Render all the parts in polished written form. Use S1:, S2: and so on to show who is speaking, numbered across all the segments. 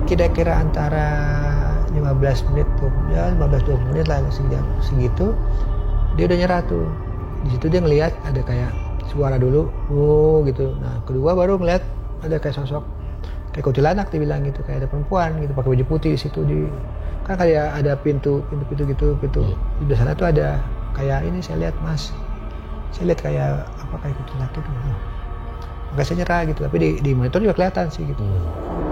S1: kira-kira antara 15 menit tuh, ya 15-20 menit lah segitu, dia udah nyerah tuh. Di situ dia ngelihat ada kayak suara dulu, gitu. Nah kedua baru ngeliat ada kayak sosok kayak kuntilanak, dia bilang gitu, kayak ada perempuan gitu pakai baju putih di situ, kan kayak ada pintu gitu, di sana tuh ada kayak ini, saya lihat mas, saya lihat kayak apa, kayak kuntilanak gitu. Makanya saya nyerah gitu, tapi di monitor juga kelihatan sih gitu.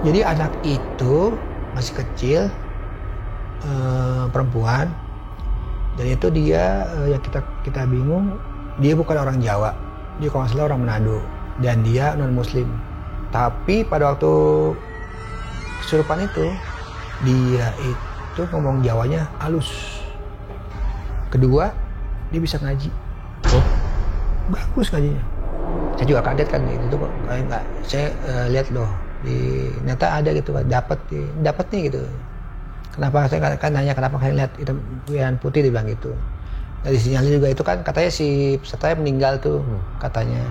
S1: Jadi anak itu masih kecil, perempuan, dan itu dia yang kita bingung, dia bukan orang Jawa, dia kalau nggak salah orang Manado, dan dia non Muslim. Tapi pada waktu kesurupan itu dia itu ngomong Jawanya halus. Kedua, dia bisa ngaji. Bagus ngajinya. Saya juga kaget kan, itu tuh kayak nggak, saya lihat loh ternyata ada gitu, dapat nih gitu. Kenapa saya kan nanya kenapa kalian lihat hitam putih, dibilang gitu. Dari sinyalnya juga itu kan katanya si pesertanya meninggal tuh katanya.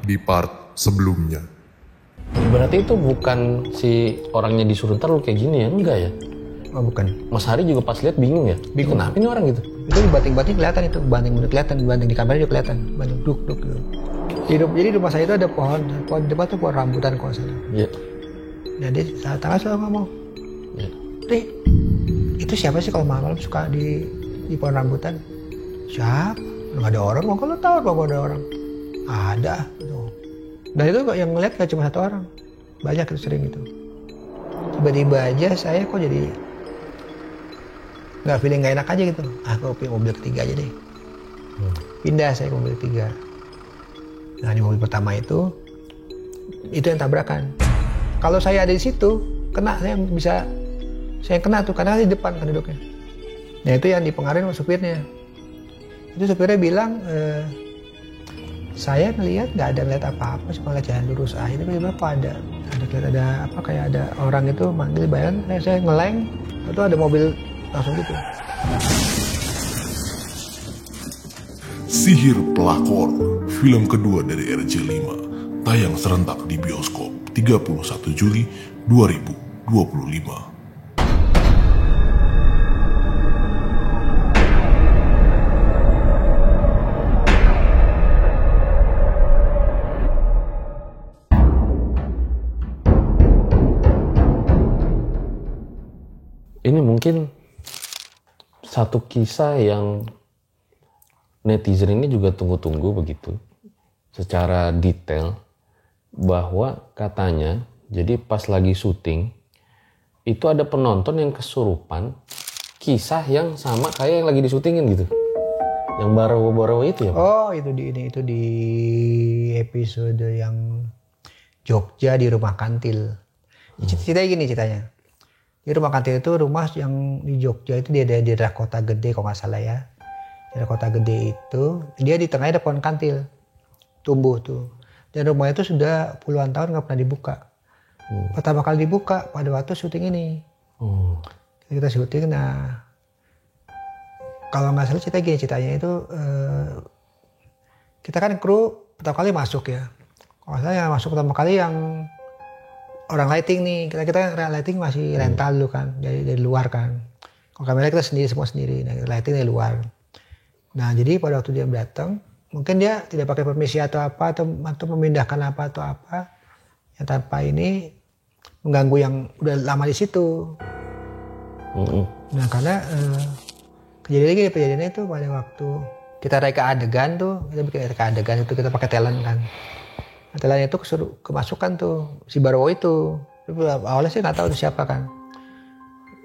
S2: Di part sebelumnya.
S3: Berarti itu bukan si orangnya disuruh ntar lu kayak gini ya? Enggak ya?
S1: Oh bukan.
S3: Mas Hari juga pas lihat bingung ya?
S1: Bingung.
S3: Kenapa ini orang gitu?
S1: Itu dibanting-banting kelihatan, itu banting udah kelihatan, banting di kameranya juga kelihatan, banting duk gitu. Jadi rumah saya itu ada pohon depan tuh pohon rambutan kalau salah.
S3: Iya.
S1: Jadi saat tanggal selalu ngomong, Ri, itu siapa sih kalau malam suka di pohon rambutan? Siapa? Nggak ada orang, kok lo tahu kalau ada orang? Ada. Dan itu yang ngeliat gak cuma satu orang, banyak itu, sering itu. Tiba-tiba aja saya kok jadi nggak feeling, nggak enak aja gitu. Aku pilih mobil ketiga aja deh. Pindah saya ke mobil ketiga. Nah di mobil pertama itu yang tabrakan. Kalau saya ada di situ, kena, saya kena tuh, karena di depan kan duduknya. Nah itu yang dipengaruhi sama supirnya. Itu supirnya bilang, saya ngelihat nggak ada ngeliat apa-apa, cuma ngeliat jalan lurus aja. Tiba-tiba apa ada apa, kayak ada orang itu manggil, bayang, saya ngeleng, itu ada mobil langsung gitu.
S2: Sihir Pelakor, film kedua dari RJ5, tayang serentak di bioskop 31 Juli 2025.
S3: Ini mungkin satu kisah yang netizen ini juga tunggu-tunggu begitu, secara detail, bahwa katanya jadi pas lagi syuting itu ada penonton yang kesurupan, kisah yang sama kayak yang lagi disyutingin gitu, yang barawa-barawa itu ya Pak?
S1: Oh itu di episode yang Jogja di Rumah Kantil. Ceritanya gini ceritanya. Di Rumah Kantil itu rumah yang di Jogja itu dia ada di daerah Kota Gede kalau nggak salah ya. Di daerah Kota Gede itu dia di tengahnya ada pohon kantil tumbuh tuh. Dan rumah itu sudah puluhan tahun nggak pernah dibuka. Pertama kali dibuka pada waktu syuting ini. Kita syuting, nah kalau nggak salah ceritanya itu kita kan kru pertama kali masuk ya. Kalau nggak salah yang masuk pertama kali yang orang lighting nih, kita lighting masih rental dulu kan, dari luar kan. Kalau kamera kita semua sendiri, nah lighting dari luar. Nah jadi pada waktu dia datang, mungkin dia tidak pakai permisi atau apa, atau memindahkan apa atau apa, yang tanpa ini mengganggu yang udah lama di situ. Nah karena kejadiannya itu pada waktu kita reka adegan tuh, kita bikin reka adegan itu kita pakai talent kan. Talent itu kemasukan tuh si Barwo itu. Awalnya sih nggak tahu itu siapa kan.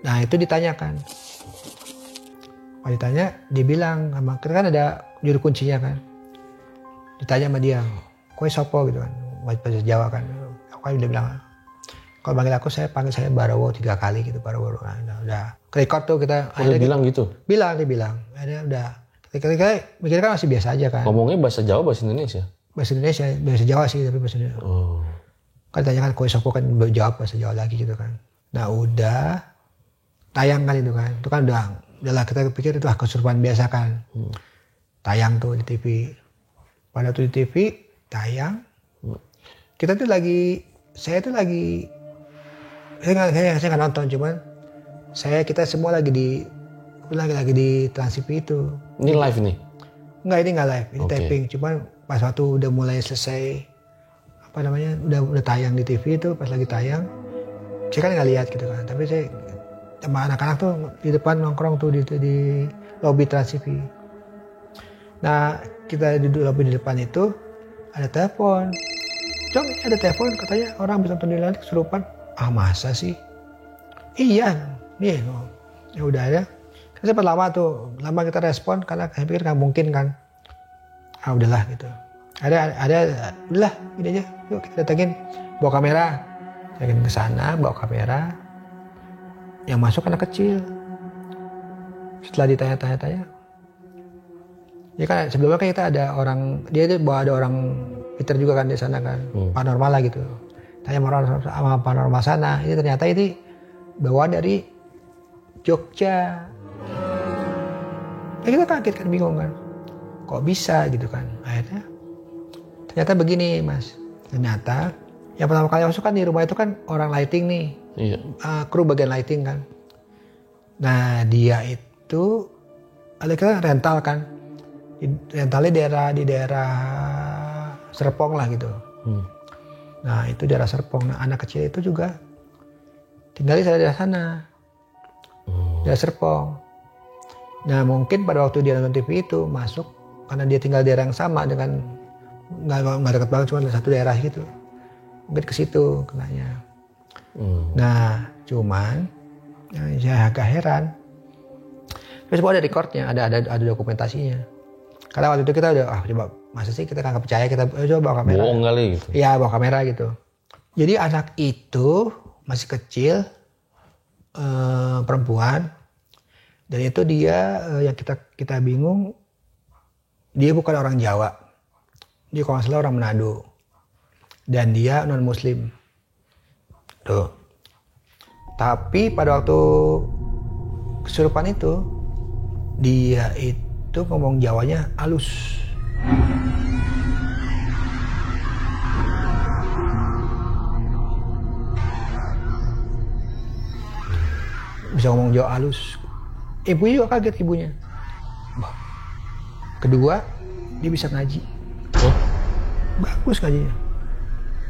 S1: Nah itu ditanyakan. Pas ditanya dia bilang, kita kan ada juru kuncinya kan. Ditanya sama dia, kowe sopo gitu kan, bahasa Jawa kan. Aku dia bilang, Kalau panggil aku, saya panggil saya Barowo 3 kali gitu, Barowo. Nah, udah record tuh kita.
S3: Udah bilang gitu?
S1: Dia bilang. Akhirnya udah. Kita mikir kan masih biasa aja kan.
S3: Ngomongnya bahasa Jawa, bahasa Indonesia?
S1: Bahasa Indonesia, bahasa Jawa sih, tapi bahasa Indonesia.
S3: Oh.
S1: Kan tanya kan, kue sopo kan jawab bahasa Jawa lagi gitu kan. Nah udah, tayang kan itu kan. Itu kan udahlah kita pikir itu kesurupan biasa kan. Tayang tuh di TV. Pada tuh di TV, tayang. Kita tuh saya nggak nonton, cuman kita semua lagi di Trans TV itu.
S3: Ini live nih?
S1: Enggak, ini nggak live, ini taping. Cuman pas waktu udah mulai selesai, udah tayang di TV itu, pas lagi tayang, saya kan nggak lihat gitu kan. Tapi saya sama anak-anak tuh di depan nongkrong tuh di lobi Trans TV. Nah, kita duduk lobi di depan itu, ada telepon. Cong, ada telepon, katanya orang bisa nonton di lantai kesurupan. Ah, masa sih? Iya, nih. Ya udah ya. Kan sempat lama kita respon karena saya pikir nggak mungkin kan. Ah, udahlah gitu. Udahlah, ini aja. Yuk kita datengin, bawa kamera. Datengin ke sana, bawa kamera. Yang masuk anak kecil. Setelah ditanya-tanya, ya kan sebelumnya kan kita ada orang, dia itu bawa ada orang Peter juga kan di sana kan, paranormal lah gitu. Tanya sama paranormal sana, ini ternyata ini bawa dari Jogja. Ya kita kaget kan, bingung kan, kok bisa gitu kan. Akhirnya ternyata begini Mas, ternyata yang pertama kali masuk kan di rumah itu kan orang lighting nih,
S3: iya.
S1: Kru bagian lighting kan. Nah dia itu, ada kita rental kan, rentalnya di daerah Serpong lah gitu. Nah itu daerah Serpong. Nah anak kecil itu juga tinggal di daerah sana, daerah Serpong. Nah mungkin pada waktu dia nonton TV itu masuk, karena dia tinggal di daerah yang sama dengan, nggak dekat banget, cuma satu daerah gitu. Mungkin ke situ kenanya. Nah cuman saya agak heran. Tapi semua ada recordnya, ada dokumentasinya. Karena waktu itu kita udah, coba masa sih kita nggak percaya, kita coba bawa kamera.
S3: Bohong kali gitu.
S1: Iya, bawa kamera gitu. Jadi anak itu masih kecil, perempuan, dan itu dia yang kita bingung, dia bukan orang Jawa, dia kalau nggak salah orang Manado, dan dia non Muslim. Tuh. Tapi pada waktu kesurupan itu, dia itu ngomong Jawanya halus. Bisa ngomong Jawa halus. Ibunya juga kaget, ibunya. Kedua, dia bisa ngaji.
S3: Oh?
S1: Bagus ngajinya.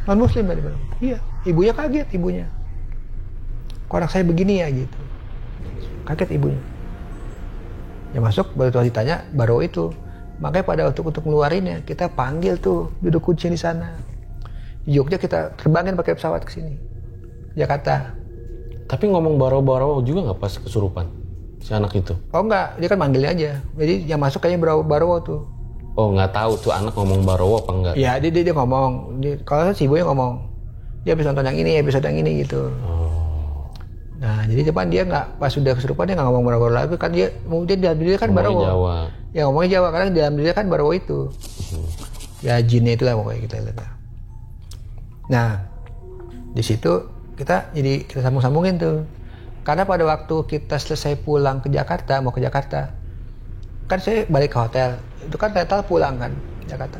S1: Non Muslim tadi bilang. Iya, ibunya kaget, ibunya. Kok anak saya begini ya gitu. Kaget ibunya. Ya masuk, baru tuh ditanya, baru itu. Makanya pada waktu untuk ngeluarinnya, kita panggil tuh duduk kunci di sana. Di Jogja kita terbangin pakai pesawat ke sini, Jakarta.
S3: Tapi ngomong baro-baro juga nggak pas kesurupan si anak itu?
S1: Oh enggak, dia kan manggilnya aja. Jadi yang masuk kayaknya Barowo tuh.
S3: Oh nggak tahu tuh anak ngomong barowo apa enggak?
S1: Iya, dia ngomong. Kalau si ibunya ngomong, dia habis nonton yang ini, episode yang ini gitu. Nah, jadi depan dia nggak, pas sudah kesurupan dia nggak ngomong Barowo lagi, kan dia dalam diri kan Barowo.
S3: Jawa.
S1: Ya ngomongnya Jawa, karena dalam diri kan Barowo itu. Ya jinnya itulah pokoknya kita lihat. Nah, di situ kita sambung-sambungin tuh. Karena pada waktu kita selesai pulang ke Jakarta, mau ke Jakarta, kan saya balik ke hotel. Itu kan rental pulang kan, Jakarta.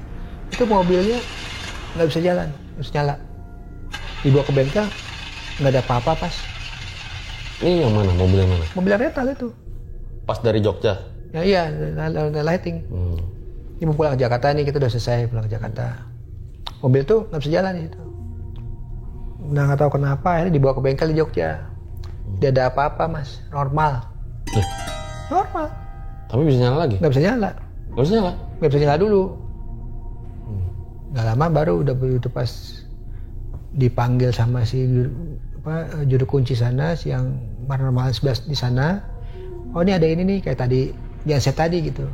S1: Itu mobilnya nggak bisa jalan, harus nyala. Dibawa ke bengkel, nggak ada apa-apa pas.
S3: Ini yang mana? Mobil yang mana?
S1: Mobil rental itu.
S3: Pas dari Jogja?
S1: Ya iya, lighting. Ini mau pulang ke Jakarta nih, kita udah selesai pulang ke Jakarta. Mobil tuh nggak bisa jalan di situ. Nah nggak tahu kenapa, akhirnya dibawa ke bengkel di Jogja. Tidak ada apa-apa mas, normal. Normal.
S3: Tapi bisa nyala lagi?
S1: Nggak bisa nyala.
S3: Nggak bisa nyala?
S1: Nggak bisa nyala dulu. Nggak lama baru udah begitu pas dipanggil sama si juru kunci sana, si yang paranormal 11 di sana. Oh ini ada ini nih, kayak tadi, yang saya tadi gitu.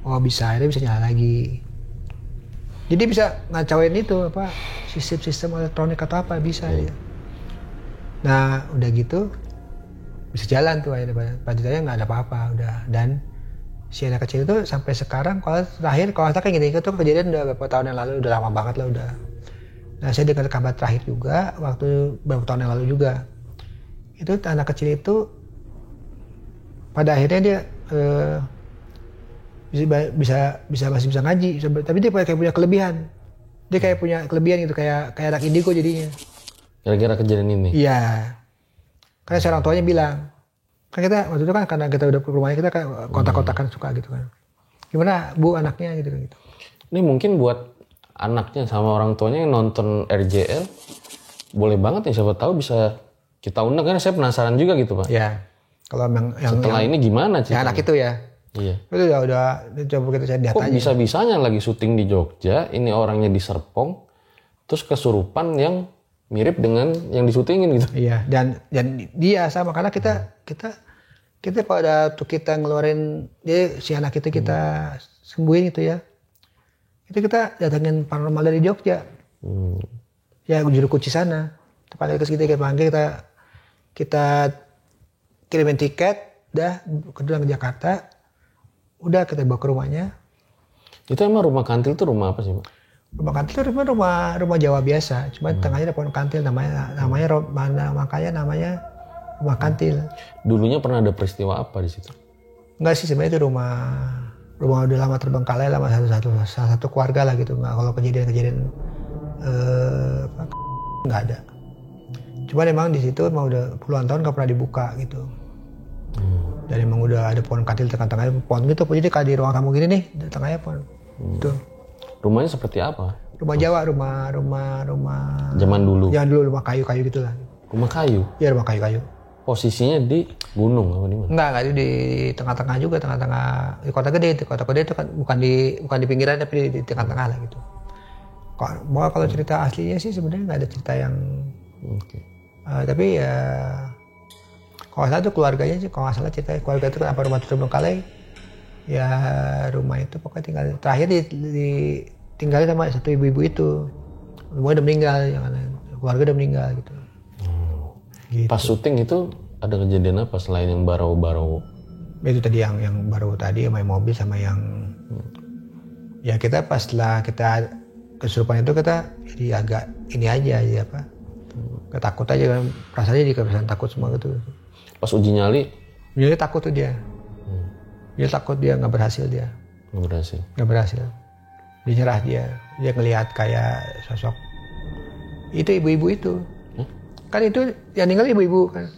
S1: Oh bisa, akhirnya bisa nyala lagi. Jadi bisa ngacauin itu sistem elektronik atau apa bisa ya. Nah udah gitu bisa jalan tuh akhirnya, ceritanya nggak ada apa-apa udah. Dan si anak kecil itu sampai sekarang kalau terakhir kalau saya kayak gini itu kejadian udah beberapa tahun yang lalu, udah lama banget lah udah. Nah saya dengar kabar terakhir juga waktu beberapa tahun yang lalu juga, itu anak kecil itu pada akhirnya dia masih bisa ngaji, tapi dia kayak punya kelebihan. Dia kayak punya kelebihan gitu, kayak anak indigo jadinya.
S3: Kira-kira kejadian ini?
S1: Iya. Karena seorang tuanya bilang, kan kita waktu itu kan karena kita udah ke rumahnya kita kan kontak-kontakan suka gitu kan. Gimana Bu anaknya gitu kan gitu.
S3: Ini mungkin buat anaknya sama orang tuanya yang nonton RJL, boleh banget nih siapa tahu bisa kita undang, karena saya penasaran juga gitu Pak.
S1: Iya. Kalau yang
S3: setelah ini gimana sih?
S1: Anak itu ya.
S3: Iya.
S1: Itu udah coba kita cari datanya.
S3: Kok bisa-bisanya lagi syuting di Jogja, ini orangnya di Serpong, terus kesurupan yang mirip dengan yang disyutingin gitu.
S1: Iya, dan dia sama karena kita pada waktu kita ngeluarin dia si anak itu kita sembuhin itu ya. Itu kita datangin paranormal dari Jogja. Ya juru kunci sana. Tepat ke kita panggil kita kirimin tiket, dah kedua ke Jakarta. Udah kita bawa ke rumahnya.
S3: Itu emang rumah kantil itu rumah apa sih Pak?
S1: Rumah kantil itu rumah Jawa biasa, cuma tengahnya ada pohon kantil namanya makanya namanya rumah kantil.
S3: Dulunya pernah ada peristiwa apa di situ?
S1: Enggak sih, sebenarnya itu rumah udah lama terbengkalai lah, salah satu keluarga lah gitu. Nggak, kalau kejadian nggak ada. Cuma emang di situ emang udah puluhan tahun nggak pernah dibuka gitu. Dan emang udah ada pohon kantil tengah-tengahnya pohon gitu, jadi kayak di ruang tamu gini nih, di tengahnya pohon. Tuh.
S3: Rumahnya seperti apa?
S1: Rumah Jawa, rumah
S3: zaman dulu.
S1: Jangan dulu rumah kayu-kayu gitulah.
S3: Rumah kayu?
S1: Iya, rumah kayu-kayu.
S3: Posisinya di gunung apa di mana?
S1: Enggak itu di tengah-tengah juga, tengah-tengah di kota gede itu. Kota gede itu kan bukan di pinggiran tapi di tengah-tengah lah gitu. Kalau cerita aslinya sih sebenarnya nggak ada cerita yang tapi ya kalau salah tuh keluarganya sih, kalau nggak salah cerita keluarga itu kenapa rumah itu terbengkalai, ya rumah itu pokoknya terakhir tinggal sama satu ibu-ibu itu, semuanya udah meninggal, keluarga udah meninggal gitu.
S3: Pas syuting itu ada kejadian apa selain yang barau-barau?
S1: Itu tadi yang baru tadi main mobil sama yang ya kita pas setelah kita kesurupan itu kita jadi agak ini aja ya apa, ketakut aja kan, perasaannya jadi perasaan takut semua gitu.
S3: Pas uji nyali?
S1: Dia takut tuh dia. Dia takut, dia nggak berhasil dia. Nggak berhasil. Dia nyerah dia ngelihat kayak sosok itu ibu-ibu itu. Kan itu yang meninggal ibu-ibu kan.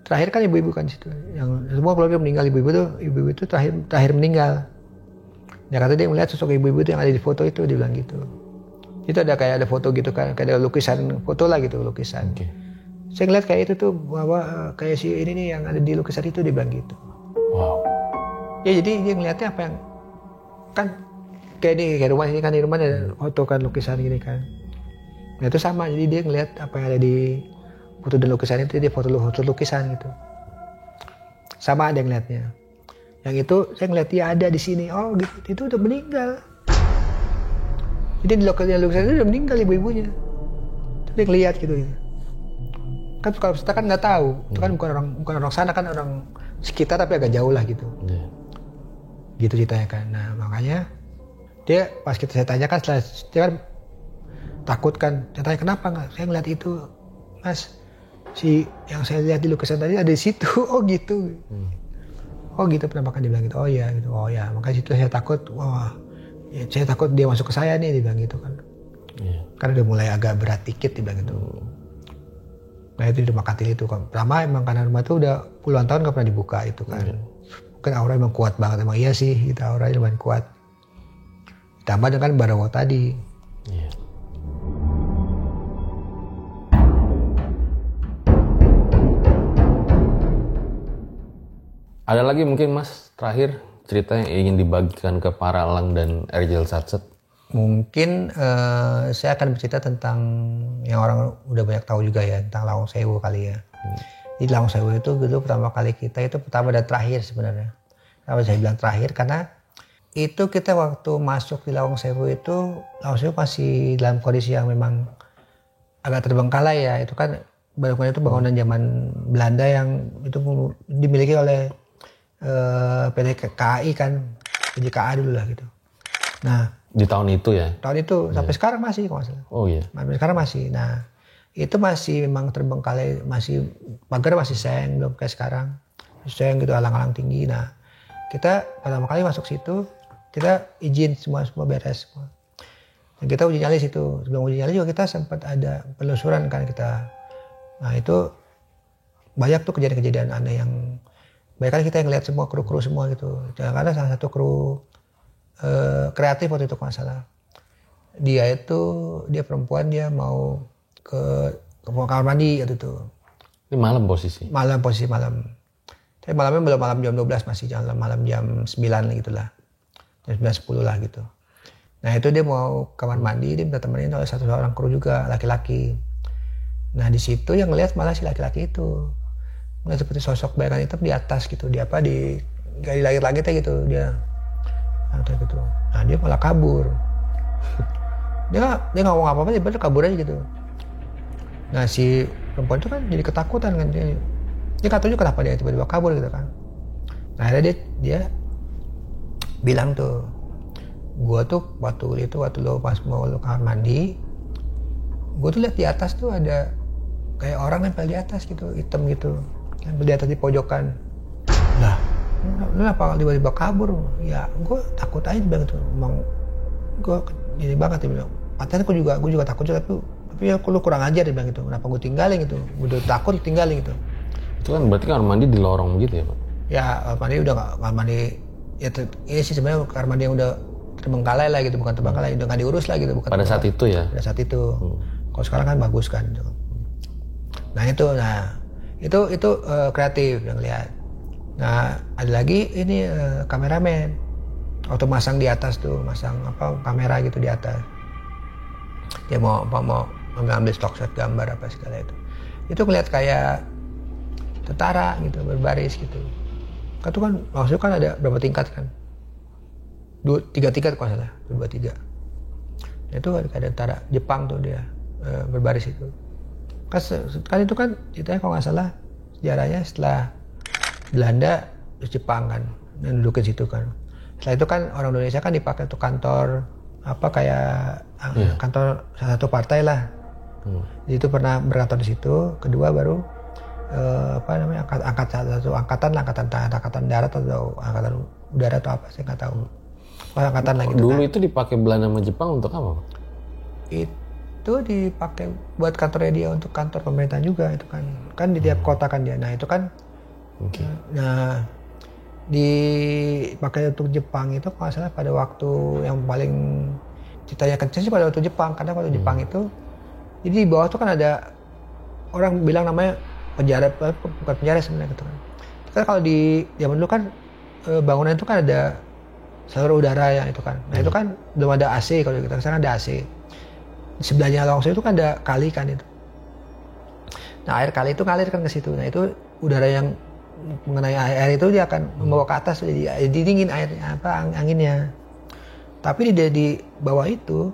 S1: Terakhir kan ibu-ibu kan situ. Yang semua keluarga meninggal, ibu-ibu itu terakhir meninggal. Ya kata dia melihat sosok ibu-ibu itu yang ada di foto itu, dia bilang gitu. Itu ada kayak ada foto gitu kan, kayak ada lukisan foto lah gitu, lukisan. Okay. Saya ngeliat kayak itu tuh bahwa kayak si ini nih yang ada di lukisan itu, dia bilang gitu.
S3: Wow.
S1: Ya jadi dia ngeliatnya apa yang kan kayak rumah ini kan, di rumah ada foto kan lukisan gini kan. Nah itu sama, jadi dia ngeliat apa yang ada di foto dan lukisan itu, dia foto lukisan gitu. Sama ada yang ngeliatnya. Yang itu saya ngeliat dia ada di sini. Oh gitu, itu udah meninggal. Jadi di lukisan itu udah meninggal ibu-ibunya. Dia ngeliat gitu. Kan kalau kita kan nggak tahu, itu kan bukan orang sana, kan orang sekitar tapi agak jauh lah gitu. Gitu ceritanya kan. Nah makanya dia pas saya tanyakan, setelah dia kan takut kan, saya tanya kenapa nggak? Saya ngeliat itu Mas, si yang saya lihat di lukisan tadi ada di situ. Oh gitu. Oh gitu, penampakan dia bilang gitu. Oh iya gitu. Oh ya, makanya situ saya takut. Wah, ya, saya takut dia masuk ke saya nih, dia bilang gitu kan. Karena udah mulai agak berat dikit, dia bilang gitu. Nah itu di rumah kantil itu kan. Pertama emang karena rumah itu udah puluhan tahun nggak pernah dibuka itu kan. Mungkin aura emang kuat banget, emang iya sih, gitu, auranya lumayan kuat. Ditambah dengan barawa tadi.
S3: Ada lagi mungkin Mas, terakhir cerita yang ingin dibagikan ke para elang dan RJL Satset?
S1: Mungkin saya akan bercerita tentang yang orang udah banyak tahu juga ya, tentang Lawang Sewu kali ya. Di Lawang Sewu itu dulu pertama kali kita itu pertama dan terakhir sebenarnya. Kenapa saya bilang terakhir? Karena itu kita waktu masuk di Lawang Sewu itu, Lawang Sewu masih dalam kondisi yang memang agak terbengkalai ya. Itu kan bangunan itu bangunan zaman Belanda yang itu dimiliki oleh PT KAI kan, PJKA dulu lah gitu. Nah
S3: di tahun itu ya?
S1: Tahun itu sampai sekarang masih kalau nggak salah.
S3: Oh iya.
S1: Sampai sekarang masih. Nah itu masih memang terbengkalai, masih pagar masih seng, belum kayak sekarang. Seng gitu, alang-alang tinggi. Nah kita pertama kali masuk situ, kita izin semua beres semua. Dan kita uji nyali situ. Sebelum uji nyali juga kita sempat ada penelusuran kan kita. Nah itu banyak tuh kejadian-kejadian aneh yang banyak kali kita yang lihat semua kru-kru semua gitu. Karena salah satu kru kreatif waktu itu kalau nggak salah. Dia perempuan, dia mau ke kamar mandi waktu itu.
S3: Ini malam posisi?
S1: Posisi malam. Tapi malamnya belum malam jam 12 masih, malam jam 9 gitu lah. Jam 9-10 lah gitu. Nah itu dia mau kamar mandi, dia minta temenin oleh satu orang kru juga, laki-laki. Nah di situ yang ngeliat malah si laki-laki itu. Ngeliat seperti sosok bayangan hitam di atas gitu, di langit-langitnya gitu dia. Gitu. Nah dia malah kabur. dia nggak ngomong apa-apa, dia bener kabur aja gitu. Nah si perempuan itu kan jadi ketakutan kan, dia nggak tahu juga kenapa dia tiba-tiba kabur gitu kan. Nah akhirnya dia bilang tuh, gua tuh waktu lo pas mau lo kamar mandi, gua tuh lihat di atas tuh ada kayak orang nempel di atas gitu, hitam gitu, nempel di atas di pojokan. Lah lu apa tiba-tiba kabur? Ya gue takut aja bilang gitu, emang gue jadi banget dia bilang. Padahal gue juga takut juga, tapi ya lu kurang ajar dia bilang gitu. Kenapa gue tinggalin gitu? Gue udah takut tinggalin gitu.
S3: Itu kan berarti kamar mandi di lorong gitu ya Pak? Ya
S1: kamar mandi udah nggak, kamar mandi ya ini sih sebenarnya kamar mandi yang udah terbengkalai lah gitu, bukan terbengkalai, udah nggak diurus lah gitu. Bukan
S3: pada saat itu ya?
S1: Pada saat itu. Kalau sekarang kan bagus kan. Nah itu kreatif yang lihat. Nah ada lagi ini kameramen waktu masang di atas tuh, masang kamera gitu di atas, dia mau ambil stock shot gambar apa segala itu ngeliat kayak tentara gitu berbaris gitu kan, tuh kan maksudnya kan ada berapa tingkat kan, 3 tingkat kalau salah, 2-3. Nah, itu ada tentara Jepang tuh dia berbaris itu kan itu kan ceritanya kalau nggak salah sejarahnya setelah Belanda terus Jepang kan dan dudukin situ kan. Setelah itu kan orang Indonesia kan dipakai untuk kantor kantor salah satu partai lah. Jadi itu pernah berkantor di situ. Kedua baru angkatan darat atau angkatan udara atau apa saya nggak tahu. Angkatan lah gitu.
S3: Dulu
S1: kan.
S3: Itu dipakai Belanda sama Jepang untuk apa?
S1: Itu dipakai buat kantornya dia, untuk kantor pemerintahan juga itu kan di tiap kota kan dia. Nah itu kan. Okay. Nah dipakai untuk Jepang itu kalau salah pada waktu yang paling ceritanya kencang sih pada waktu Jepang, karena waktu Jepang itu jadi di bawah tuh kan ada orang bilang namanya penjara, bukan penjara sebenarnya gitu kan. Karena kalau di zaman dulu kan bangunan itu kan ada saluran udara yang itu kan. Nah itu kan belum ada AC, kalau kita sekarang ada AC. Di sebelahnya langsung itu kan ada kali kan itu. Nah air kali itu ngalir kan ke situ. Nah itu udara yang mengenai air itu dia akan membawa ke atas, jadi dingin airnya anginnya. Tapi di bawah itu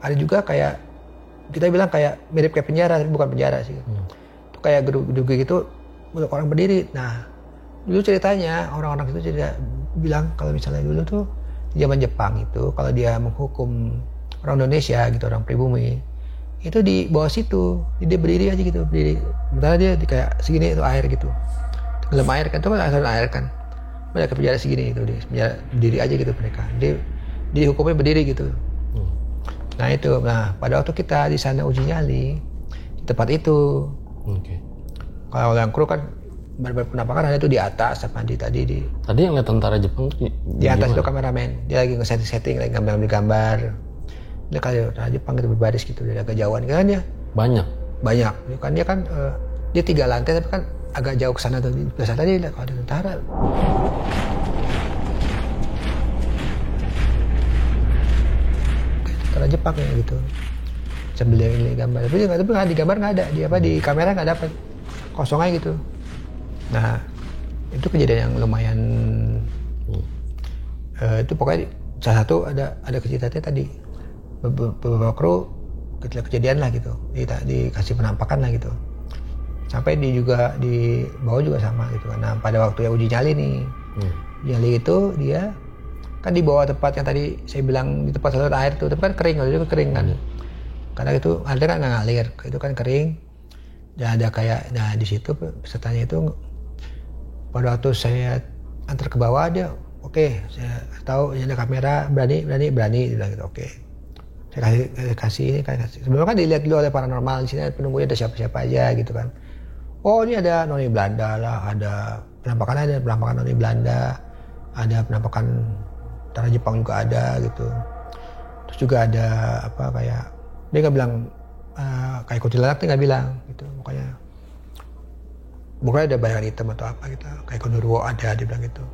S1: ada juga kayak kita bilang kayak mirip kayak penjara, tapi bukan penjara sih. Itu kayak gedung gitu untuk orang berdiri. Nah dulu ceritanya orang-orang itu bilang kalau misalnya dulu tuh di zaman Jepang itu kalau dia menghukum orang Indonesia gitu, orang pribumi itu di bawah situ, jadi dia berdiri aja gitu, sementara dia kayak segini itu air gitu. Dalam air kan, itu kan asal air kan, mereka penjara segini gitu, penjara berdiri aja gitu mereka, dihukumnya berdiri gitu. Nah itu, pada waktu kita di sana uji nyali di tempat itu, kalau yang kru kan penampakan ada tuh di atas, tadi
S3: yang lihat tentara Jepang
S1: di atas itu kameramen, dia lagi nge-setting, lagi ngambil gambar. Dia kalau tentara Jepang gitu berbaris gitu dari agak jauhan kan dia banyak kan dia kan dia 3 lantai tapi kan agak jauh ke sana tuh, biasa tadi lihat ada tentara. Tentara Jepang ya gitu. Sambil dia ini gambar, tapi di gambar nggak ada, di kamera nggak dapat, kosong aja gitu. Nah itu kejadian yang lumayan. Itu pokoknya salah satu ada kejadiannya tadi, beberapa kru kejadian lah gitu, dikasih penampakan lah gitu. Sampai di bawah juga sama gitu kan. Nah pada waktu uji nyali nih, nyali itu dia kan di bawah tempat yang tadi saya bilang di tempat saluran air itu, tapi kan kering, kalau itu kering kan. Karena itu airnya kan nggak ngalir, itu kan kering. Dan ada kayak, nah di situ pesertanya itu pada waktu saya antar ke bawah dia, oke, saya tahu ini ada kamera, berani, dia bilang gitu, oke. Saya kasih. Sebelumnya kan dilihat dulu oleh paranormal, di sini penunggunya ada siapa-siapa aja gitu kan. Oh ini ada noni Belanda lah, ada penampakan noni Belanda, ada penampakan tentara Jepang juga ada gitu. Terus juga ada apa kayak, dia nggak bilang kayak kuntilanak, dia nggak bilang gitu. Pokoknya ada bayangan hitam atau apa gitu, kayak Gondoruo ada, dia bilang gitu.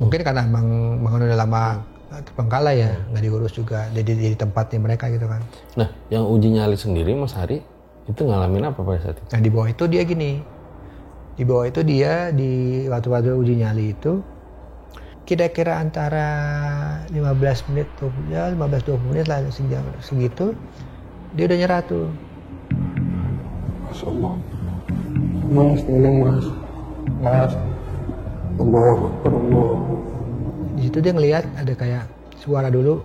S1: Mungkin karena bangunan udah lama terbengkalai ya, nggak diurus juga, di tempatnya mereka gitu kan.
S3: Nah, yang uji nyali sendiri Mas Hari itu ngalamin apa pada saat itu?
S1: Nah di bawah itu dia gini, di bawah itu dia di waktu uji nyali itu kira-kira antara 15 menit, 15-20 menit lah segitu, dia udah nyerah tuh.
S2: Masya Allah. Mas, tolong mas. Allah.
S1: Di situ dia ngelihat ada kayak suara dulu,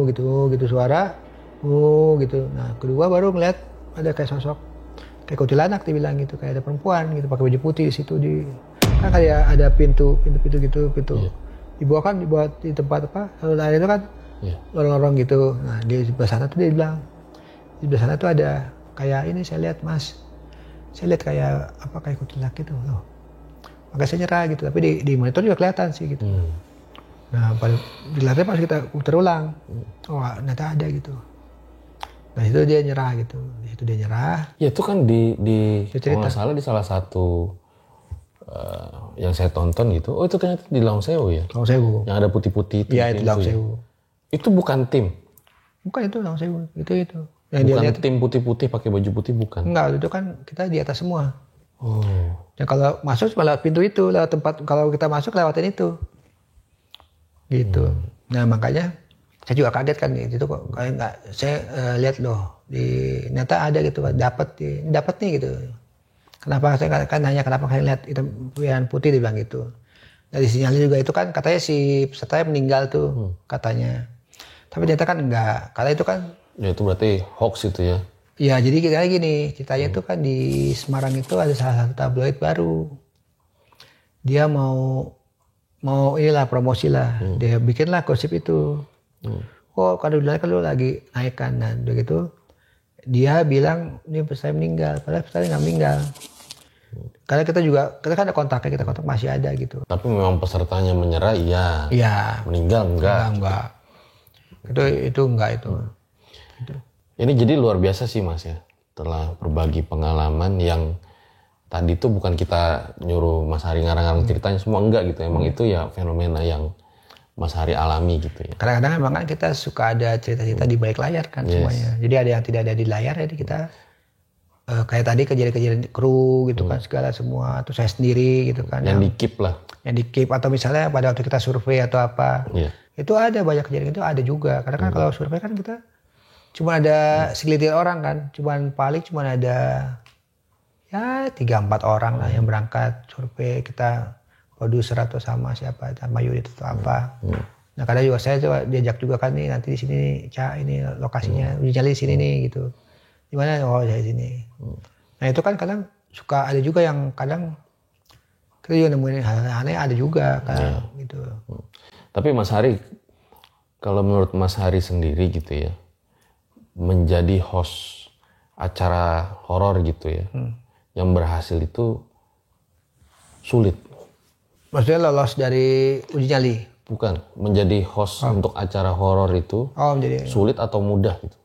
S1: gitu suara, gitu. Nah kedua baru ngeliat ada kayak sosok kayak kuntilanak, dia bilang gitu, kayak ada perempuan gitu pakai baju putih di situ, kan kayak ada pintu gitu. Yeah. Di bawah di tempat saluran air itu kan lorong-lorong gitu. Nah di sebelah sana tuh dia bilang, di sebelah sana tuh ada kayak ini, saya lihat mas, saya lihat kayak kuntilanak gitu loh. Makanya saya nyerah gitu, tapi di monitor juga kelihatan sih gitu. Nah pada dilihatnya pas kita putar ulang, ternyata ada gitu. Nah itu dia nyerah gitu, Ya
S3: itu kan kalau nggak salah di salah satu yang saya tonton gitu. Oh itu ternyata di Lawang Sewu ya?
S1: Lawang Sewu.
S3: Yang ada putih-putih itu.
S1: Iya itu Lawang Sewu.
S3: Itu bukan tim?
S1: Bukan, itu Lawang Sewu, itu.
S3: Yang bukan dia tim putih-putih pakai baju putih, bukan?
S1: Enggak, itu kan kita di atas semua.
S3: Oh.
S1: Dan kalau masuk cuma lewat pintu itu, lewat tempat, kalau kita masuk lewatin itu. Gitu. Nah makanya saya juga kaget kan gitu kok, kayak nggak, saya lihat loh ternyata ada gitu, dapat nih gitu. Kenapa saya kan nanya kenapa kalian lihat hitam putih, dibilang gitu. Dari sinyalnya juga itu kan katanya si pesertanya meninggal tuh katanya. Tapi ternyata kan enggak, karena itu kan.
S3: Ya itu berarti hoax itu ya?
S1: Ya jadi kayak gini, ceritanya itu kan di Semarang itu ada salah satu tabloid baru. Dia mau inilah promosi lah, dia bikinlah gosip itu. Oh kalau dulu kan lu lagi naik kan, dan begitu dia bilang ini peserta meninggal, padahal peserta nggak meninggal. Karena kita kan ada kontaknya, kita kontak masih ada gitu.
S3: Tapi memang pesertanya menyerah, iya. Meninggal enggak.
S1: Itu enggak itu.
S3: Ini jadi luar biasa sih Mas ya, telah berbagi pengalaman yang tadi tuh bukan kita nyuruh Mas Hari ngarang-ngarang ceritanya semua, enggak gitu. Emang itu ya fenomena yang Mas Hari alami gitu ya.
S1: Kadang-kadang memang kan kita suka ada cerita-cerita di balik layar kan semuanya. Jadi ada yang tidak ada di layar, jadi kita kayak tadi kejadian-kejadian kru gitu kan, segala semua. Terus saya sendiri gitu kan.
S3: Yang di-keep lah. Yang
S1: di-keep, atau misalnya pada waktu kita survei atau apa. Itu ada banyak kejadian itu ada juga. Karena kan kalau survei kan kita cuma ada segelintir orang kan. Paling cuma ada ya 3-4 orang lah yang berangkat survei, kita produser atau sama siapa, sama Yudi atau apa. Nah kadang juga saya coba diajak juga kan nih, nanti di sini ini lokasinya, uji nyali di sini nih gitu. Di mana? Oh saya sini. Nah itu kan kadang suka ada juga yang kadang kita juga nemuin hal aneh, ada juga kan gitu.
S3: Tapi Mas Hari, kalau menurut Mas Hari sendiri gitu ya, menjadi host acara horor gitu ya, yang berhasil itu sulit.
S1: Maksudnya lolos dari uji nyali?
S3: Bukan, menjadi host untuk acara horor itu sulit atau mudah gitu?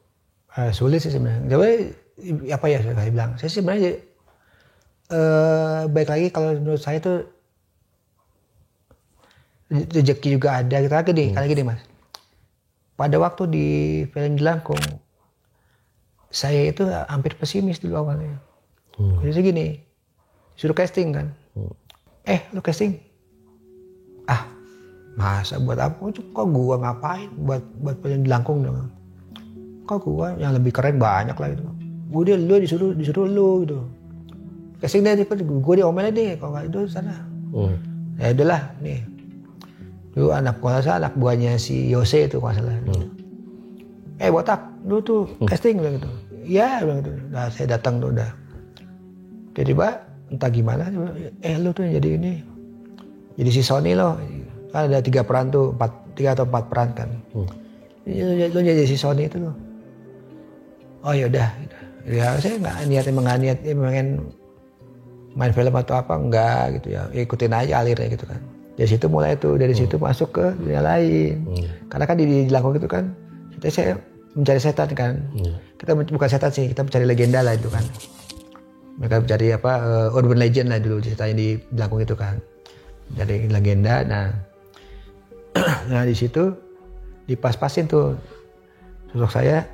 S1: Sulit sih sebenarnya. Tapi apa ya saya bilang, saya sih sebenarnya baik lagi kalau menurut saya tuh rezeki juga ada. Kita lagi nih Mas. Pada waktu di film Jelangkung, saya itu hampir pesimis dulu awalnya. Jadi segini, suruh casting kan. Lu casting? Masa buat apa? Kok gua ngapain buat film Jelangkung dong? Kok gua yang lebih keren banyak lah gitu. Udah lu disuruh lu gitu. casting deh, gue diomelin deh kalau nggak itu sana. Ya udahlah nih. Dulu anak buahnya si Yose itu kalau salah. Botak, lu tuh casting bilang gitu. Iya bilang gitu. Nah saya datang tuh udah. Tiba-tiba entah gimana, lu tuh jadi ini. Jadi si Sony loh. Kan ada 3 peran tuh, 3 atau 4 peran kan. Lu jadi si Sony itu loh. Oh yaudah. Ya saya nggak niat pengen main film atau apa, enggak gitu ya. Ikutin aja alirnya gitu kan. Dari situ mulai tuh, dari situ masuk ke dunia lain. Karena kan di Langkung itu kan, saya mencari setan kan. Kita bukan setan sih, kita mencari legenda lah itu kan. Mereka mencari urban legend lah dulu ceritanya di Langkung itu kan. Dari legenda. Nah di situ dipas-pasin tuh sosok saya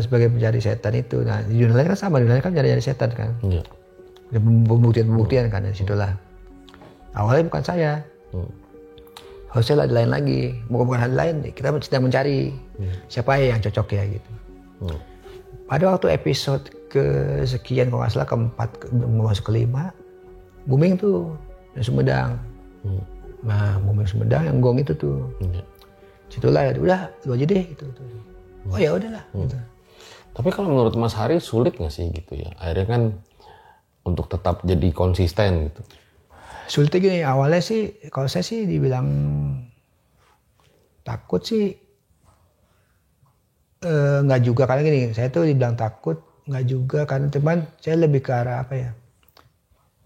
S1: sebagai pencari setan itu. Nah di dunia lain kan sama, di dunia lain kan mencari setan kan. Pembuktian kan dari situlah. Awalnya bukan saya. Harusnya ada lain lagi. Bukan hal lain. Kita sedang mencari siapa yang cocok ya gitu. Pada waktu episode kesekian kalau nggak salah keempat masuk kelima, booming tuh yang Sumedang. Nah booming Sumedang yang gong itu tuh. Situlah udah lu aja deh gitu. Oh ya udahlah. Gitu.
S3: Tapi kalau menurut Mas Hari sulit nggak sih gitu ya? Akhirnya kan untuk tetap jadi konsisten gitu.
S1: Sulitnya gini, awalnya sih kalau saya sih dibilang takut sih nggak juga, karena gini, saya tuh dibilang takut nggak juga, karena teman saya lebih ke arah apa ya,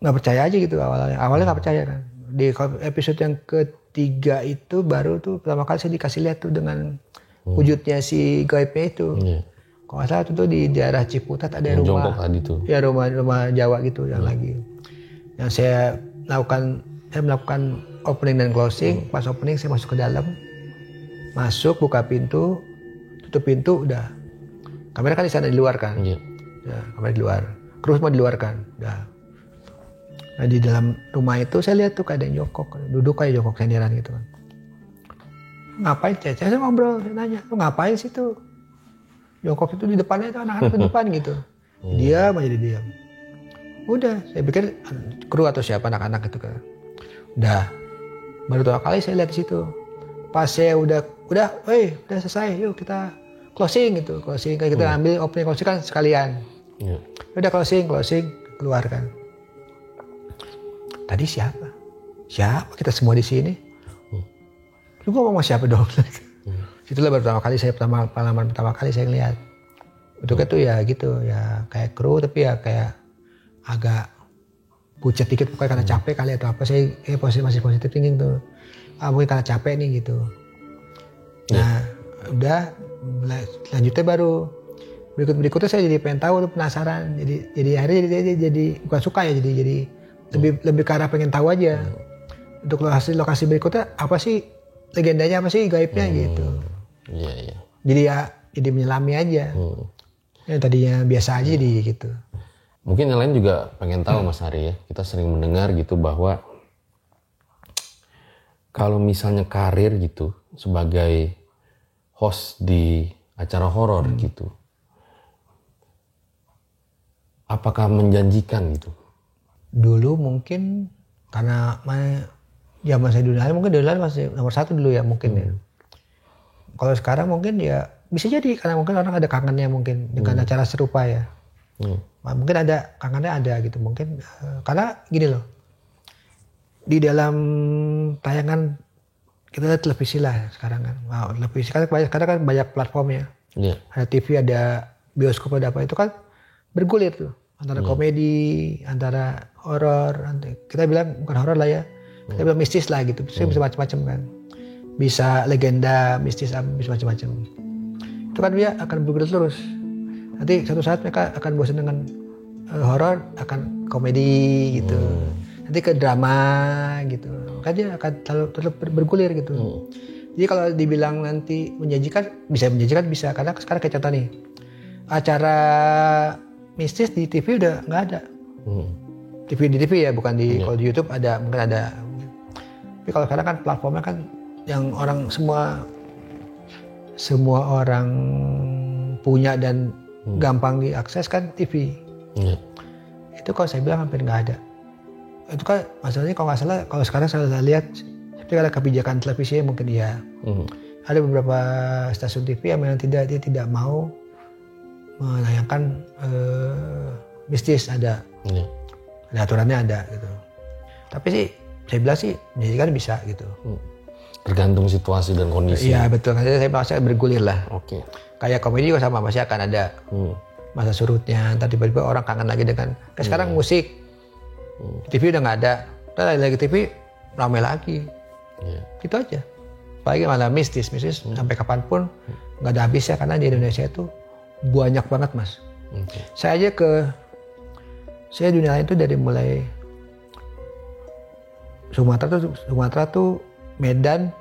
S1: nggak percaya aja gitu awalnya nggak percaya kan. Di episode yang ketiga itu baru tuh pertama kali saya dikasih lihat tuh dengan wujudnya si gaibnya itu. Kalau nggak salah itu tuh di daerah Ciputat ada rumah
S3: tadi tuh.
S1: Ya rumah Jawa gitu yang lagi. Yang saya melakukan opening dan closing. Pas opening saya masuk ke dalam, buka pintu, tutup pintu, udah. Kamera kan di sana di luar kan. Ya, kamera di luar. Kru semua di luar kan. Udah. Nah di dalam rumah itu saya lihat tuh kayak ada yang jongkok, duduk kayak jongkok senderan gitu kan. Ngapain? Saya ngobrol, saya nanya, lu ngapain sih tuh? Jongkok itu di depannya itu anak-anak di depan gitu. Diam aja diam. Udah, saya pikir kru atau siapa anak-anak itu kan. Udah. Baru 2 kali saya lihat di situ. Pas saya udah selesai, yuk kita closing gitu. Closing kayak kita ambil opening closing kan sekalian. Udah closing keluar kan. Tadi siapa? Siapa kita semua di sini? Lu ngomong sama siapa dong? Itulah pertama kali pengalaman pertama kali saya ngeliat. Bentuknya tuh ya gitu, ya kayak kru tapi ya kayak agak pucat dikit pokoknya karena capek kali atau apa. Saya masih positif thinking tuh. Mungkin karena capek nih gitu. Nah, udah lanjutnya baru berikutnya saya jadi pengen tahu tuh, penasaran. Jadi akhirnya jadi bukan suka ya, jadi lebih ke arah pengen tahu aja. Untuk lokasi berikutnya apa sih legendanya, apa sih gaibnya gitu.
S3: Iya.
S1: Jadi menyelami aja. Yang tadinya biasa aja gitu.
S3: Mungkin yang lain juga pengen tahu Mas Hari ya. Kita sering mendengar gitu bahwa kalau misalnya karir gitu sebagai host di acara horor gitu, apakah menjanjikan gitu?
S1: Dulu mungkin karena zaman saya dulu mungkin masih nomor 1 dulu ya mungkin ya. Kalau sekarang mungkin ya bisa jadi karena mungkin orang ada kangennya mungkin dengan acara serupa ya. Mungkin ada kangennya ada gitu mungkin karena gini loh, di dalam tayangan kita lihat televisi lah sekarang kan. Televisi kan banyak platformnya. Ada TV, ada bioskop, ada apa, itu kan bergulir tuh antara komedi, antara horor, kita bilang bukan horor lah ya, kita bilang mistis lah gitu. Bisa macam-macam kan, bisa legenda, mistis, bisa macam-macam. Itu kan dia akan bergulir terus. Nanti satu saat mereka akan bosan dengan horor, akan komedi gitu. Nanti ke drama gitu. Kan dia akan terus bergulir gitu. Jadi kalau dibilang nanti menjanjikan, bisa. Karena sekarang kayak contoh nih, acara mistis di TV udah nggak ada. Di TV ya, bukan di kalau di YouTube ada, mungkin ada. Tapi kalau sekarang kan platformnya kan yang orang semua orang punya dan gampang diakses kan TV. itu kalau saya bilang hampir nggak ada. Itu kan masalahnya kalau nggak salah, kalau sekarang saya lihat seperti ada kebijakan televisi mungkin ya. Ada beberapa stasiun TV yang memang dia tidak mau menayangkan mistis, ada aturannya ada gitu. Tapi sih saya bilang sih menyajikan bisa gitu.
S3: Tergantung situasi dan kondisi.
S1: Iya betul, saya merasa bergulir lah.
S3: Oke.
S1: Kayak komedi juga sama, pasti akan ada masa surutnya. Ntar tiba-tiba orang kangen lagi dengan kayak sekarang musik. TV udah nggak ada, udah lagi TV ramai lagi. Gitu aja. Apalagi malah mistis sampai kapanpun nggak ada habisnya, karena di Indonesia itu banyak banget mas. Saya dunia lain tuh dari mulai Sumatera tuh Medan,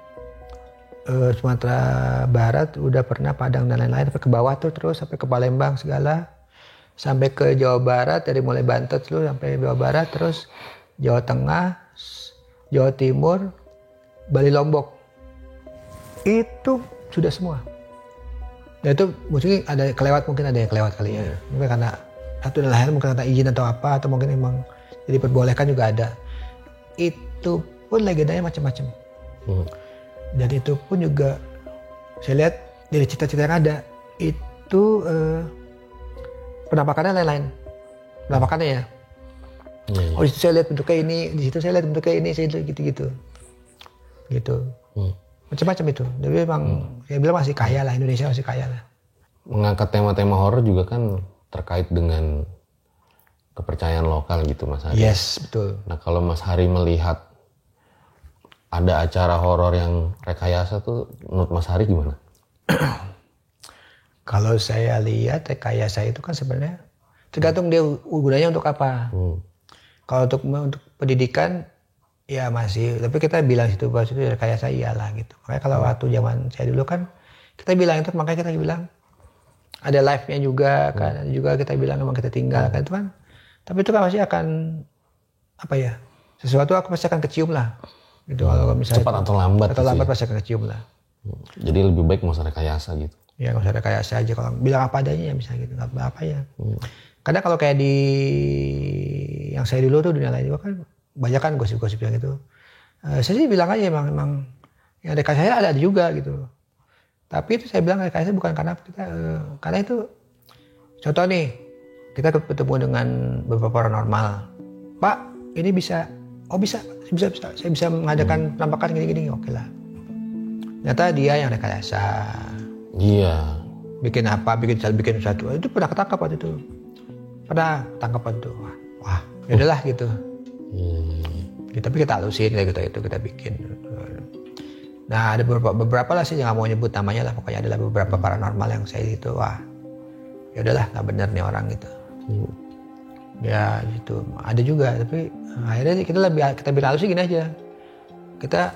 S1: Sumatera Barat udah pernah, Padang dan lain-lain, sampai ke bawah tuh terus sampai ke Palembang segala, sampai ke Jawa Barat, dari mulai Banten dulu sampai Jawa Barat, terus Jawa Tengah, Jawa Timur, Bali, Lombok, itu sudah semua. Dan itu mungkin ada kelewat, mungkin ada yang kelewat kali ya. Mungkin karena satu dan lain, mungkin karena izin atau apa, atau mungkin emang jadi diperbolehkan juga ada. Itu pun legendanya macam-macam. Dan itu pun juga saya lihat dari cita-cita yang ada itu penampakannya lain-lain. Penampakannya ya. Oh di situ saya lihat bentuknya ini, di situ saya lihat bentuknya ini, saya gitu. Macam-macam itu. Jadi memang saya bilang masih kaya lah, Indonesia masih kaya lah.
S3: Mengangkat tema-tema horor juga kan terkait dengan kepercayaan lokal gitu Mas Hari.
S1: Yes, betul.
S3: Nah kalau Mas Hari melihat ada acara horor yang rekayasa tuh, menurut Mas Hari gimana?
S1: Kalau saya lihat rekayasa itu kan sebenarnya tergantung dia gunanya untuk apa. Kalau untuk pendidikan ya masih, tapi kita bilang itu bahwa itu rekayasa iyalah gitu. Makanya kalau waktu zaman saya dulu kan kita bilang itu, makanya kita bilang ada live-nya juga kan, juga kita bilang memang kita tinggal kan itu kan. Tapi itu kan pasti akan apa ya? Sesuatu aku pasti akan kecium lah. Gitu kalau misalnya
S3: cepat atau lambat.
S1: Atau lambat pasti akan kecium lah.
S3: Jadi lebih baik nggak usah rekayasa gitu.
S1: Ya nggak usah rekayasa aja, kalau bilang apa adanya ya misalnya gitu, nggak apa ya. Kadang kalau kayak di yang saya dulu tuh dunia lain juga kan banyak kan gosip-gosip yang itu. Saya sih bilang aja emang yang rekayasa ada juga gitu. Tapi itu saya bilang rekayasa bukan karena kita, karena itu contoh nih, kita ketemu dengan beberapa paranormal. Pak, ini bisa, oh bisa, saya bisa mengadakan penampakan gini-gini, oke lah. Ternyata dia yang rekayasa.
S3: Iya.
S1: Bikin apa, bikin satu, itu pernah ketangkap waktu itu. Pernah tangkap waktu itu. Wah, yaudahlah gitu. Tapi kita halusin kayak gitu, kita bikin. Nah ada beberapa lah sih, yang nggak mau nyebut namanya lah, pokoknya adalah beberapa paranormal yang saya gitu, wah ya udahlah nggak bener nih orang gitu. Ya gitu, ada juga, tapi akhirnya kita bilang halus sih gini aja, kita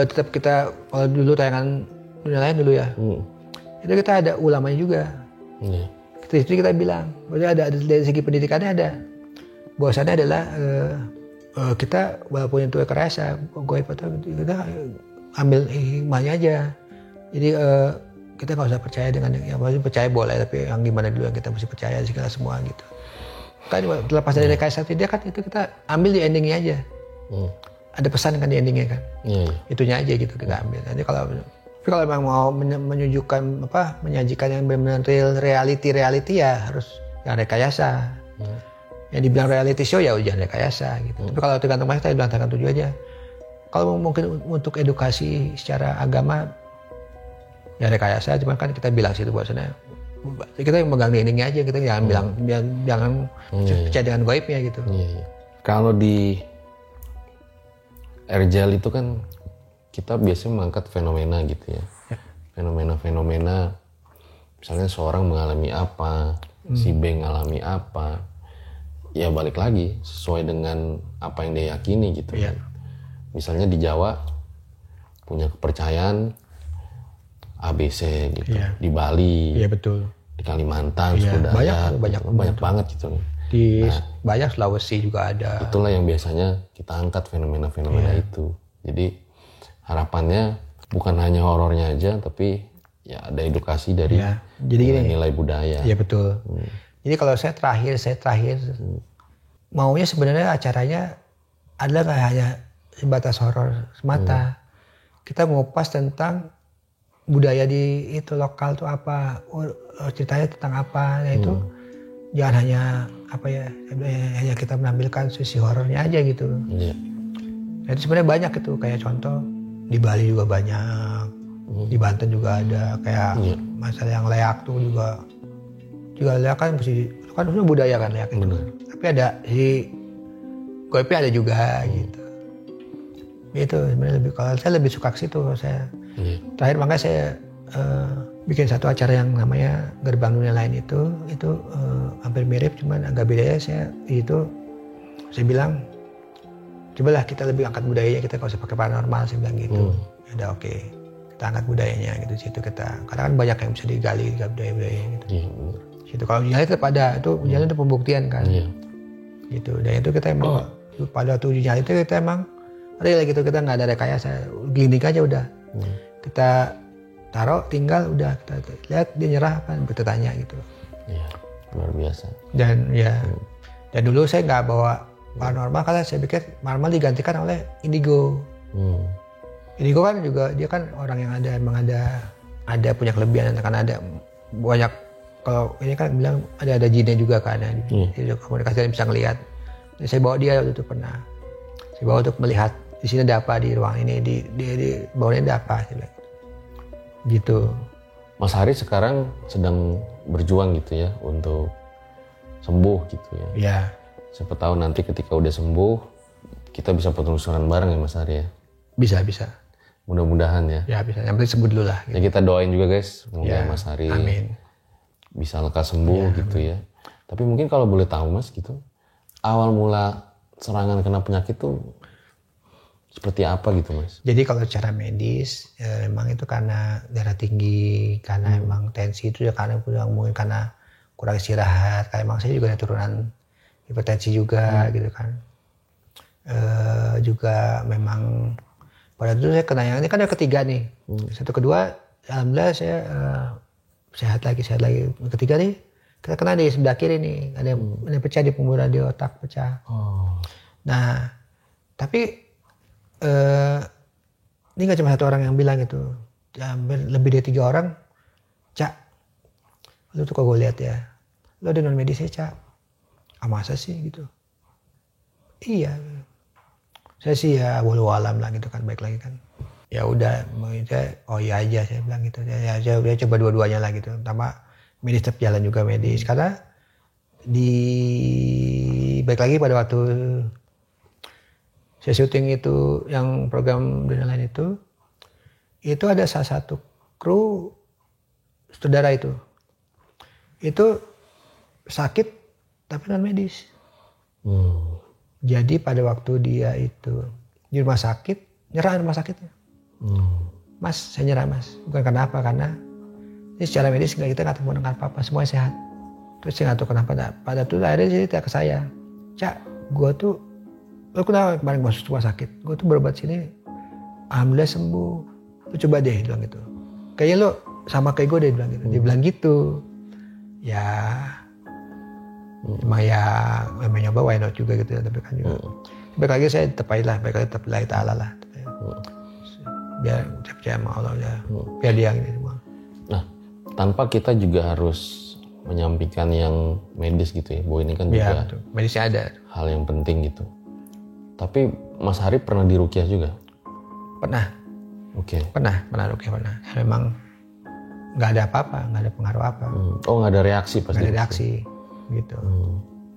S1: tetap kita, kalau dulu tayangan dunia lain dulu ya, itu kita ada ulamanya juga. Kita bilang, bahwa ada dari segi pendidikannya ada, bahwasannya adalah kita walaupun itu kerasa, goib atau kita ambil hikmahnya aja. Jadi kita nggak usah percaya dengan yang masih percaya boleh, tapi yang gimana dulu yang kita mesti percaya segala semua gitu. Kan terlepas dari rekayasa dia kan itu kita ambil di endingnya aja. Ada pesan kan di endingnya kan. Itunya aja gitu kita ambil. Nanti kalau memang mau menunjukkan apa, menyajikan yang benar-benar reality ya harus yang rekayasa. Yang dibilang reality show ya jangan rekayasa gitu. Tapi kalau tergantung mas, saya bilang tergantung tujuh aja. Kalau mungkin untuk edukasi secara agama ya rekayasa, cuma kan kita bilang situ bahwasannya kita yang megang di endingnya aja, kita jangan bilang jangan percaya dengan goibnya gitu.
S3: Kalau di Erjal itu kan kita biasanya mengangkat fenomena gitu ya. Fenomena-fenomena, misalnya seorang mengalami apa, si B mengalami apa. Ya balik lagi sesuai dengan apa yang dia yakini gitu kan. Misalnya di Jawa punya kepercayaan ABC gitu. Di Bali,
S1: betul.
S3: Di Kalimantan, sudah banyak banget gitu.
S1: Di banyak, Sulawesi juga ada.
S3: Itulah yang biasanya kita angkat fenomena-fenomena itu. Jadi harapannya bukan hanya horornya aja, tapi ya ada edukasi dari nilai budaya.
S1: Iya betul. Jadi kalau saya terakhir maunya sebenarnya acaranya adalah nggak hanya sebatas horor semata. Kita ngupas tentang budaya di itu lokal tuh apa, ceritanya tentang apa, itu jangan hanya apa ya, hanya kita menampilkan sisi horornya aja gitu.
S3: Iya.
S1: Jadi sebenarnya banyak itu, kayak contoh di Bali juga banyak, di Banten juga ada, kayak masalah yang leak tuh juga leak kan mesti kan sebenarnya budaya kan leak itu. Tapi ada si goibnya ada juga gitu. Itu sebenarnya kalau saya lebih suka ke situ saya. Terakhir makanya saya bikin satu acara yang namanya Gerbang Dunia Lain itu hampir mirip, cuman agak bedanya saya bilang cobalah kita lebih angkat budayanya, kita nggak usah pakai paranormal, saya bilang gitu. Ya udah oke, kita angkat budayanya gitu, situ kita karena kan banyak yang bisa digali budaya gitu. Situ kalau uji nyali tetap ada, itu uji nyali itu pembuktian kan. Gitu, dan itu kita emang pada waktu uji nyali itu kita emang real gitu, kita nggak ada rekayasa, gini aja udah. Kita taruh, tinggal udah kita lihat dia nyerah apa, kita tanya gitu.
S3: Iya, luar biasa.
S1: Dan dan dulu saya nggak bawa paranormal karena saya pikir paranormal digantikan oleh indigo. Indigo kan juga dia kan orang yang emang ada punya kelebihan, kan ada banyak, kalau ini kan bilang ada jinnya juga kan, dia komunikasi dan bisa ngelihat. Jadi saya bawa dia waktu itu pernah, saya bawa untuk melihat di sini ada apa, di ruang ini di bawahnya ada apa, gitu.
S3: Mas Hari sekarang sedang berjuang gitu ya untuk sembuh gitu ya.
S1: Iya.
S3: Siapa tahu nanti ketika udah sembuh kita bisa penelusuran bareng ya Mas Hari ya.
S1: Bisa.
S3: Mudah-mudahan ya.
S1: Ya bisa. Yang penting sebut dulu lah. Gitu.
S3: Ya kita doain juga guys, semoga
S1: ya,
S3: Mas Hari bisa lekas sembuh gitu ya. Tapi mungkin kalau boleh tahu Mas gitu, awal mula serangan kena penyakit tuh seperti apa gitu Mas? Jadi
S1: kalau secara medis memang itu karena darah tinggi, karena emang tensi itu ya karena mungkin karena kurang istirahat, karena emang saya juga ada turunan hipertensi juga gitu kan. Juga memang pada itu saya kena yang ini kan ada ketiga nih. Satu kedua alhamdulillah saya sehat lagi. Ketiga nih kita kena di sebelah kiri nih, ada yang pecah di pembuluh radio otak pecah. Nah tapi ini nggak cuma satu orang yang bilang itu, lebih dari 3 orang. Cak, lu tuh kok gue lihat ya, lu ada non medisnya Cak. Masa sih gitu? Iya, saya sih ya walau alam lah gitu kan, baik lagi kan. Ya udah, oh iya aja saya bilang gitu. Ya saya udah coba dua-duanya lah gitu. Pertama medis tetap jalan juga medis, karena baik lagi pada waktu saya syuting itu yang program Dunia Lain itu ada salah satu kru sutradara itu sakit tapi non medis. Jadi pada waktu dia itu di rumah sakit, nyerah rumah sakitnya. Mas, saya nyerah Mas, bukan karena apa, karena ini secara medis kita nggak tahu apa-apa, semuanya sehat. Terus saya nggak tahu kenapa, pada itu akhirnya dia cerita ke saya, Cak, gue tuh lu kenapa kemarin masuk rumah sakit? Gue tuh berobat sini, alhamdulillah sembuh. Lu coba deh, bilang gitu. Kayaknya lu sama kayak gue deh, bilang gitu. Dia bilang gitu. Ya, cuma ya nyoba why not juga gitu ya. Tapi kan juga. Baik lagi saya tetap lillahi ta'ala lah. Biar percaya sama Allah ya. Biar dia gitu semua.
S3: Nah, tanpa kita juga harus menyampaikan yang medis gitu ya. Bahwa ini kan juga
S1: betul. Medisnya ada.
S3: Hal yang penting gitu. Tapi Mas Hari pernah diruqyah juga?
S1: Pernah.
S3: Oke.
S1: Pernah ruqyah pernah. Memang nggak ada apa-apa, nggak ada pengaruh apa.
S3: Oh nggak ada reaksi pasti.
S1: Nggak ada reaksi, gitu.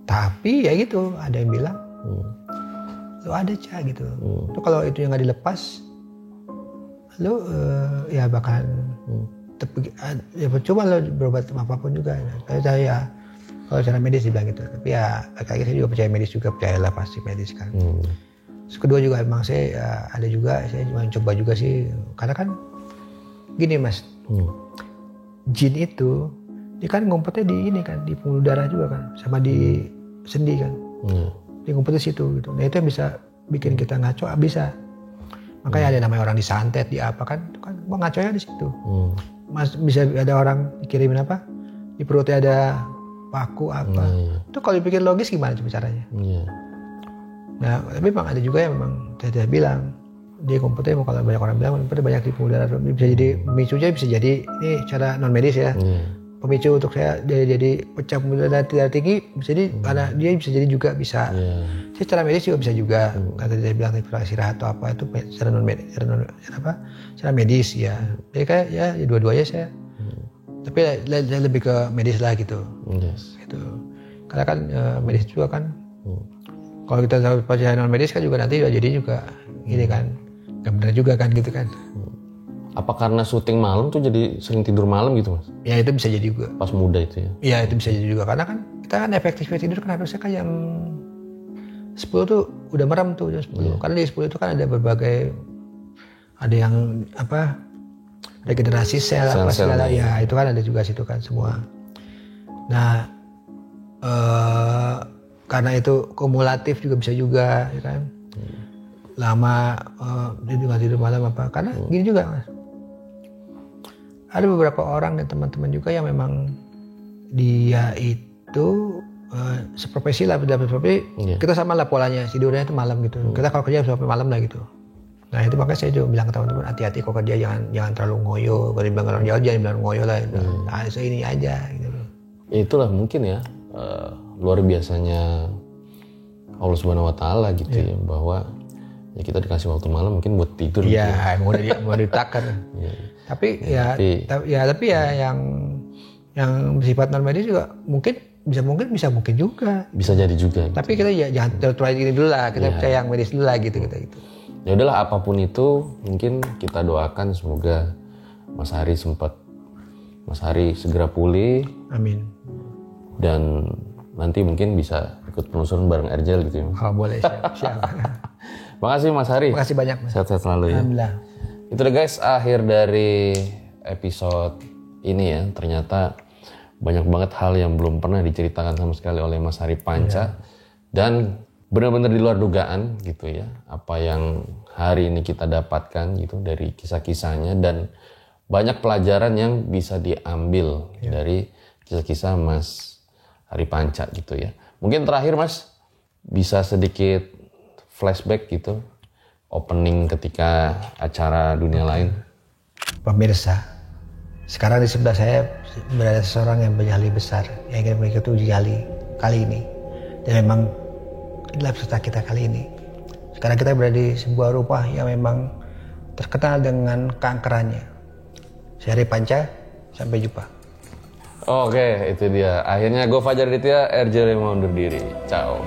S1: Tapi ya gitu, ada yang bilang, lu ada Cak gitu. Lu kalau itu yang nggak dilepas, lu ya bakalan ya percuma lo berobat apapun juga. Saya kalau secara medis dibilang gitu, tapi ya lagi saya juga percaya medis juga, percayalah pasti medis kan. Terus kedua juga emang saya ada juga, saya cuma coba juga sih, karena kan gini Mas, jin itu dia kan ngumpetnya di ini kan, di pembuluh darah juga kan, sama di sendi kan, dia ngumpet di situ gitu. Nah itu yang bisa bikin kita ngaco, bisa. Makanya ada namanya orang disantet, di apa kan, itu kan ngaconya di situ. Mas bisa ada orang dikirimin apa, di perutnya ada paku apa. Itu kalau dipikir logis gimana coba caranya? Nah, tapi memang ada juga yang memang saya bilang dia komputer, kalau banyak orang bilang komputer banyak tipu udara, bisa jadi pemicunya, bisa jadi ini cara non medis ya. Pemicu untuk saya dia jadi pecah pembuluh darah tinggi, bisa jadi karena dia bisa jadi juga bisa. Secara medis juga bisa juga. Kata dia bilang kurang istirahat atau apa itu secara non medis, secara medis ya. Jadi kayak ya dua-duanya saya. Tapi lebih ke medis lah gitu. Gitu. Karena kan medis juga kan. Kalau kita tahu percaya non medis kan juga nanti jadi juga gini kan. Gak benar juga kan gitu kan.
S3: Apa karena syuting malam tuh jadi sering tidur malam gitu Mas?
S1: Ya itu bisa jadi juga.
S3: Pas muda itu ya?
S1: Iya itu bisa jadi juga. Karena kan kita kan efektifnya tidur kan harusnya kan jam 10 tuh udah merem tuh jam 10. Karena di 10 itu kan ada berbagai, ada yang apa, regenerasi sel apa segala. Ya itu kan ada juga situ kan semua. Nah karena itu kumulatif juga bisa juga ya kan. Lama tidur malam apa. Karena gini juga Mas. Ada beberapa orang dan teman-teman juga yang memang dia itu seprofesi lah, tapi kita sama lah polanya, tidurnya itu malam gitu. Kita kalau kerja sampai malam lah gitu. Nah itu makanya saya juga bilang ke teman-teman, hati-hati kok kerja, jangan terlalu ngoyo. Kalau dibilang orang Jawa jangan bilang ngoyo lah, ini aja gitu.
S3: Itulah mungkin ya luar biasanya Allah Subhanahu Wa Taala gitu ya, bahwa ya kita dikasih waktu malam mungkin buat tidur.
S1: Iya, gitu. mau ditakar. Tapi yang sifat non medis juga mungkin bisa juga.
S3: Bisa jadi juga.
S1: Tapi kita ya jangan terlalu ini dulu lah, kita percaya yang medis dulu lah gitu.
S3: Ya udahlah, apapun itu mungkin kita doakan semoga Mas Hari segera pulih.
S1: Amin.
S3: Dan nanti mungkin bisa ikut penelusuran bareng Erjel gitu ya.
S1: Oh boleh, siap.
S3: Makasih Mas Hari.
S1: Makasih banyak Mas.
S3: Sehat-sehat selalu ya.
S1: Alhamdulillah.
S3: Itu deh guys, akhir dari episode ini ya. Ternyata banyak banget hal yang belum pernah diceritakan sama sekali oleh Mas Hari Panca. Dan benar-benar di luar dugaan gitu ya. Apa yang hari ini kita dapatkan gitu dari kisah-kisahnya. Dan banyak pelajaran yang bisa diambil dari kisah-kisah Mas Hari Panca gitu ya. Mungkin terakhir Mas, bisa sedikit flashback gitu. Opening ketika acara Dunia Lain.
S1: Pemirsa, sekarang di sebelah saya berada seseorang yang bernyali besar yang ingin mengikuti uji nyali kali ini, dan memang inilah peserta kita kali ini. Sekarang kita berada di sebuah rumah yang memang terkenal dengan keangkerannya. Saya Hari Panca, sampai jumpa.
S3: Oke, itu dia. Akhirnya gue Fajar Ditya, Erjel yang mau undur diri. Ciao.